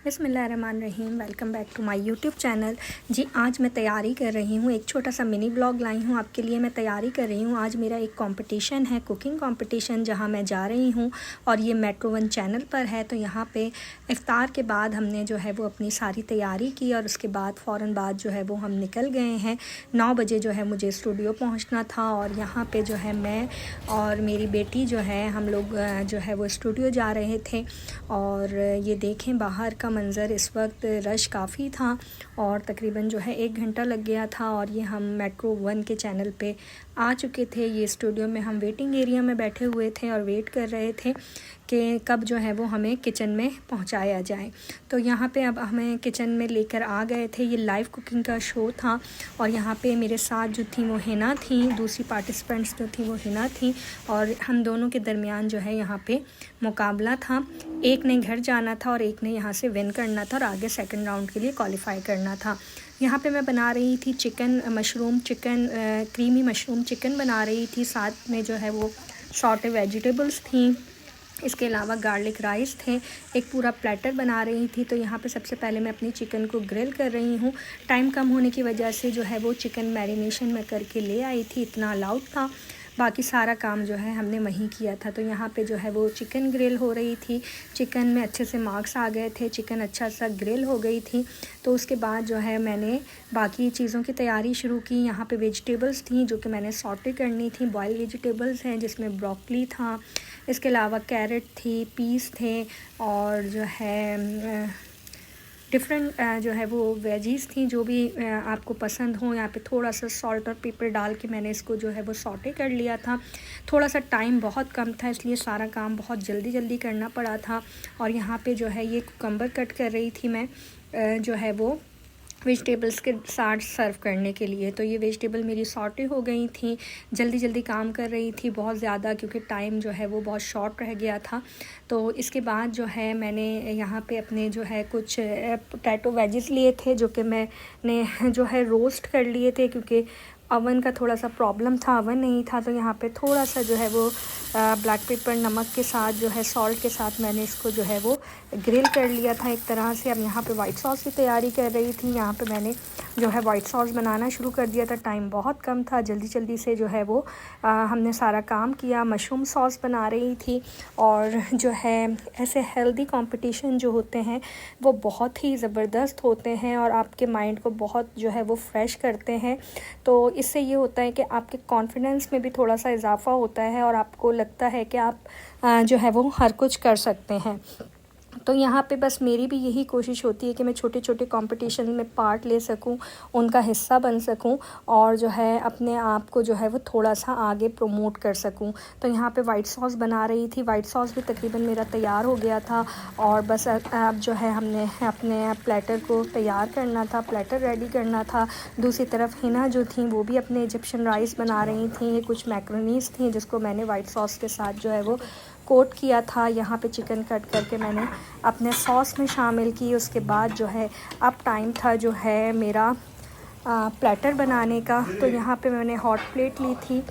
बिस्मिल्लाहिर्रहमानिर्रहीम। Welcome back to my YouTube channel. जी, आज मैं तैयारी कर रही हूँ, एक छोटा सा मिनी ब्लॉग लाई हूँ आपके लिए। मैं तैयारी कर रही हूँ, आज मेरा एक कंपटीशन है, कुकिंग कंपटीशन, जहाँ मैं जा रही हूँ और ये मेट्रो वन चैनल पर है। तो यहाँ पे इफ्तार के बाद हमने जो है वो अपनी सारी तैयारी की और उसके बाद फ़ौरन बाद जो है वो हम निकल गए हैं। 9 बजे जो है मुझे स्टूडियो पहुँचना था और यहाँ पर जो है मैं और मेरी बेटी जो है, हम लोग जो है वो स्टूडियो जा रहे थे। और ये देखें बाहर का मंज़र, इस वक्त रश काफ़ी था और तकरीबन जो है 1 घंटा लग गया था। और ये हम मेट्रो वन के चैनल पे आ चुके थे। ये स्टूडियो में हम वेटिंग एरिया में बैठे हुए थे और वेट कर रहे थे कि कब जो है वो हमें किचन में पहुंचाया जाए। तो यहाँ पे अब हमें किचन में लेकर आ गए थे। ये लाइव कुकिंग का शो था और यहाँ पे मेरे साथ जो थी वो हिना थी, दूसरी पार्टिसिपेंट्स जो थी वो हिना थी और हम दोनों के दरमियान जो है यहाँ पे मुकाबला था। एक ने घर जाना था और एक ने यहाँ से विन करना था और आगे सेकंड राउंड के लिए क्वालिफाई करना था। यहाँ पे मैं बना रही थी क्रीमी मशरूम चिकन बना रही थी। साथ में जो है वो सॉटे वेजिटेबल्स थी, इसके अलावा गार्लिक राइस थे। एक पूरा प्लेटर बना रही थी। तो यहाँ पे सबसे पहले मैं अपनी चिकन को ग्रिल कर रही हूँ। टाइम कम होने की वजह से जो है वो चिकन मैरिनेशन में करके ले आई थी, इतना अलाउड था। बाकी सारा काम जो है हमने वहीं किया था। तो यहाँ पे जो है वो चिकन ग्रिल हो रही थी। चिकन में अच्छे से मार्क्स आ गए थे, चिकन अच्छा सा ग्रिल हो गई थी। तो उसके बाद जो है मैंने बाकी चीज़ों की तैयारी शुरू की। यहाँ पे वेजिटेबल्स थी जो कि मैंने सॉटे करनी थी। बॉयल वेजिटेबल्स हैं जिसमें ब्रोकली था, इसके अलावा कैरेट थी, पीस थे और जो है डिफरेंट जो है वो वेजीज़ थी जो भी आपको पसंद हो। यहाँ पे थोड़ा सा सॉल्ट और पेपर डाल के मैंने इसको जो है वो सॉटे कर लिया था। थोड़ा सा टाइम बहुत कम था, इसलिए सारा काम बहुत जल्दी करना पड़ा था। और यहाँ पे जो है ये कुकम्बर कट कर रही थी मैं जो है वो वेजिटेबल्स के साथ सर्व करने के लिए। तो ये वेजिटेबल मेरी सॉटे हो गई थी। जल्दी काम कर रही थी बहुत ज़्यादा, क्योंकि टाइम जो है वो बहुत शॉर्ट रह गया था। तो इसके बाद जो है मैंने यहाँ पे अपने जो है कुछ पोटैटो वेजिस लिए थे जो कि मैंने जो है रोस्ट कर लिए थे, क्योंकि अवन का थोड़ा सा प्रॉब्लम था, अवन नहीं था। तो यहाँ पे थोड़ा सा जो है वो ब्लैक पेपर नमक के साथ जो है सॉल्ट के साथ मैंने इसको जो है वो ग्रिल कर लिया था एक तरह से। अब यहाँ पे वाइट सॉस की तैयारी कर रही थी। यहाँ पे मैंने जो है वाइट सॉस बनाना शुरू कर दिया था। टाइम बहुत कम था, जल्दी से जो है वो हमने सारा काम किया। मशरूम सॉस बना रही थी। और जो है ऐसे हेल्दी कंपटीशन जो होते हैं वो बहुत ही ज़बरदस्त होते हैं और आपके माइंड को बहुत जो है वो फ्रेश करते हैं। तो इससे ये होता है कि आपके कॉन्फिडेंस में भी थोड़ा सा इजाफ़ा होता है और आपको लगता है कि आप जो है वो हर कुछ कर सकते हैं। तो यहाँ पे बस मेरी भी यही कोशिश होती है कि मैं छोटे कंपटीशन में पार्ट ले सकूं, उनका हिस्सा बन सकूं और जो है अपने आप को जो है वो थोड़ा सा आगे प्रमोट कर सकूं। तो यहाँ पे वाइट सॉस बना रही थी। वाइट सॉस भी तकरीबन मेरा तैयार हो गया था और बस अब जो है हमने अपने प्लेटर को तैयार करना था, प्लेटर रेडी करना था। दूसरी तरफ हिना जो थी वो भी अपने इजिप्शियन राइस बना रही थी। कुछ मैक्रोनीस थी जिसको मैंने वाइट सॉस के साथ जो है वो कोट किया था। यहाँ पे चिकन कट करके मैंने अपने सॉस में शामिल की। उसके बाद जो है अब टाइम था जो है मेरा प्लेटर बनाने का। तो यहाँ पे मैंने हॉट प्लेट ली थी,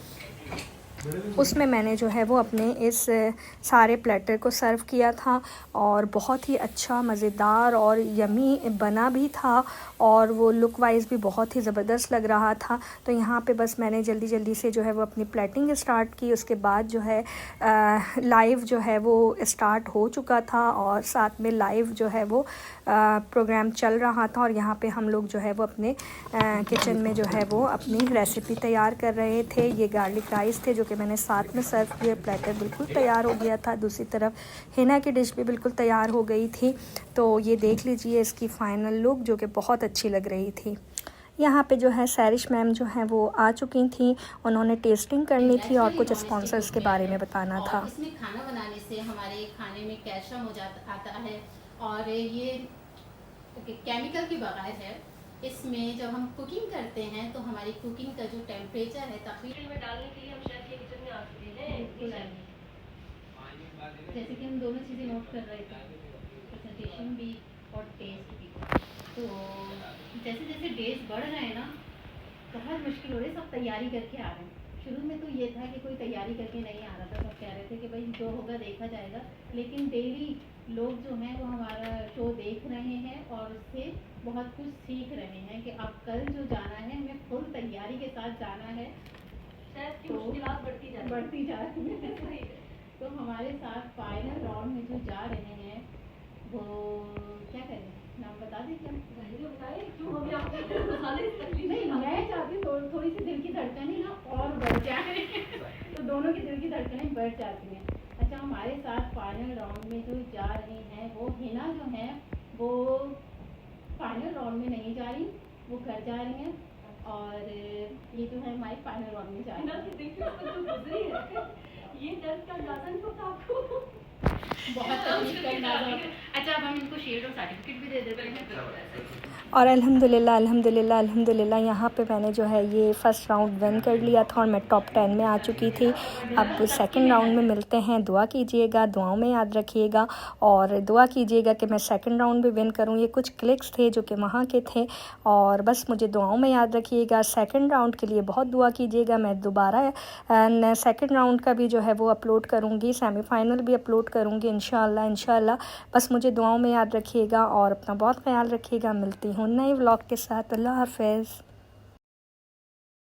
उसमें मैंने जो है वो अपने इस सारे प्लेटर को सर्व किया था और बहुत ही अच्छा, मज़ेदार और यमी बना भी था और वो लुक वाइज भी बहुत ही ज़बरदस्त लग रहा था। तो यहाँ पे बस मैंने जल्दी से जो है वो अपनी प्लेटिंग स्टार्ट की। उसके बाद जो है लाइव जो है वो स्टार्ट हो चुका था और साथ में लाइव जो है वो प्रोग्राम चल रहा था। और यहाँ पे हम लोग जो है वो अपने किचन में जो है वो अपनी रेसिपी तैयार कर रहे थे। ये गार्लिक राइस थे जो कि मैंने साथ में सर्व किया। प्लेटर बिल्कुल तैयार हो गया था। दूसरी तरफ हिना की डिश भी बिल्कुल तैयार हो गई थी। तो ये देख लीजिए इसकी फ़ाइनल लुक जो कि बहुत अच्छी लग रही थी। यहाँ पे जो है सैरिश मैम जो हैं वो आ चुकी थी, उन्होंने टेस्टिंग करनी थी और कुछ स्पॉन्सर्स के बारे में बताना था। इसमें खाना बनाने से हमारे खाने में कैल्शियम आता है और ये केमिकल के बगैर है। इसमें जब हम कुकिंग करते हैं तो हमारी कुकिंग का जो टेम्परेचर है तकरीबन में डालने के लिए हम शायद ये किचन में आ चुके हैं। जैसे कि हम दोनों चीज़ें नोट कर रहे थे, प्रेजेंटेशन भी और टेस्ट भी। तो जैसे डेज बढ़ रहे हैं ना, बहुत मुश्किल हो रही है। सब तैयारी करके आ रहे हैं। शुरू में तो ये था कि कोई तैयारी करके नहीं आ रहा था, सब कह रहे थे कि भाई जो होगा देखा जाएगा। लेकिन डेली लोग जो हैं वो हमारा शो देख रहे उससे बहुत कुछ सीख रहे हैं कि अब कल जो जाना है हमें फुल तैयारी के साथ जाना है। तो बढ़ती जा रही है। तो हमारे साथ फाइनल राउंड में जो जा रहे हैं वो क्या करें, नाम बता दें क्या? नहीं, मैं चाहती हूँ थोड़ी सी दिल की धड़कनें ना और बढ़ जाए तो दोनों की दिल की धड़कनें बढ़ जाती हैं। अच्छा, हमारे साथ फाइनल राउंड में जो जा रहे हैं वो हिना जो है वो फाइनल राउंड में नहीं जा रही, वो घर जा रही हैं। और ये जो है हमारे फाइनल राउंड में जा रही है। ये दर्द का अंदाजा नहीं होता आपको? बहुत तकलीफ का अंदाजा होता है। अच्छा, अब हम इनको शील्ड और सर्टिफिकेट भी दे देते हैं। और अल्हम्दुलिल्लाह यहाँ पे मैंने जो है ये फ़र्स्ट राउंड विन कर लिया था और मैं टॉप 10 में आ चुकी थी। अब सेकंड राउंड में मिलते हैं। दुआ कीजिएगा, दुआओं में याद रखिएगा और दुआ कीजिएगा कि मैं सेकंड राउंड भी विन करूँ। ये कुछ क्लिक्स थे जो कि वहाँ के थे और बस मुझे दुआओं में याद रखिएगा। सेकंड राउंड के लिए बहुत दुआ कीजिएगा। मैं दोबारा सेकंड राउंड का भी जो है वो अपलोड करूँगी, सेमीफाइनल भी अपलोड करूँगी इंशाल्लाह। बस मुझे दुआओं में याद रखिएगा और अपना बहुत ख्याल रखिएगा। मिलती हूँ नए व्लॉग के साथ। अल्लाह हाफ़िज़।